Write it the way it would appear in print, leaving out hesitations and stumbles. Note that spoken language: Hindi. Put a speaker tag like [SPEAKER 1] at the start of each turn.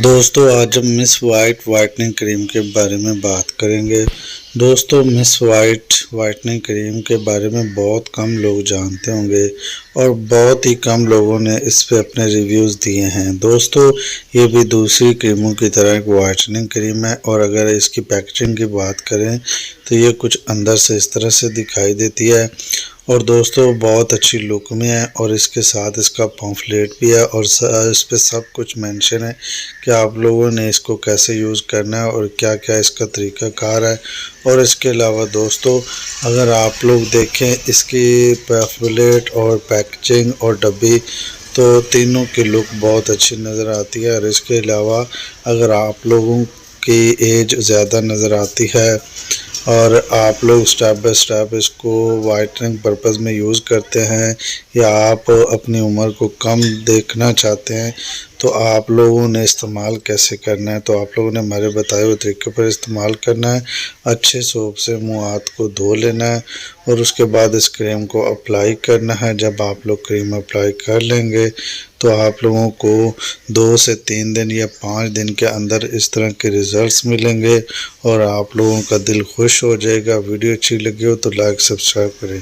[SPEAKER 1] दोस्तों आज हम मिस वाइट वाइटनिंग क्रीम के बारे में बात करेंगे। दोस्तों मिस वाइट वाइटनिंग क्रीम के बारे में बहुत कम लोग जानते होंगे और बहुत ही कम लोगों ने इस पे अपने रिव्यूज़ दिए हैं। दोस्तों ये भी दूसरी क्रीमों की तरह एक वाइटनिंग क्रीम है और अगर इसकी पैकेजिंग की बात करें तो ये कुछ अंदर से इस तरह से दिखाई देती है और दोस्तों बहुत अच्छी लुक में है और इसके साथ इसका पम्फलेट भी है और इस पे सब कुछ मेंशन है कि आप लोगों ने इसको कैसे यूज़ करना है और क्या क्या इसका तरीक़ाकार है। और इसके अलावा दोस्तों अगर आप लोग देखें इसकी पम्फलेट और पैकेजिंग और डब्बी तो तीनों की लुक बहुत अच्छी नज़र आती है। और इसके अलावा अगर आप लोगों की एज ज़्यादा नज़र आती है और आप लोग स्टेप बाय स्टेप इसको वाइटनिंग पर्पज़ में यूज़ करते हैं या आप अपनी उम्र को कम देखना चाहते हैं तो आप लोगों ने इस्तेमाल कैसे करना है, तो आप लोगों ने हमारे बताए हुए तरीके पर इस्तेमाल करना है। अच्छे सोप से मुंह हाथ को धो लेना है और उसके बाद इस क्रीम को अप्लाई करना है। जब आप लोग क्रीम अप्लाई कर लेंगे तो आप लोगों को 2 से 3 दिन या 5 दिन के अंदर इस तरह के रिज़ल्ट्स मिलेंगे और आप लोगों का दिल खुश हो जाएगा। वीडियो अच्छी लगी हो तो लाइक सब्सक्राइब करें।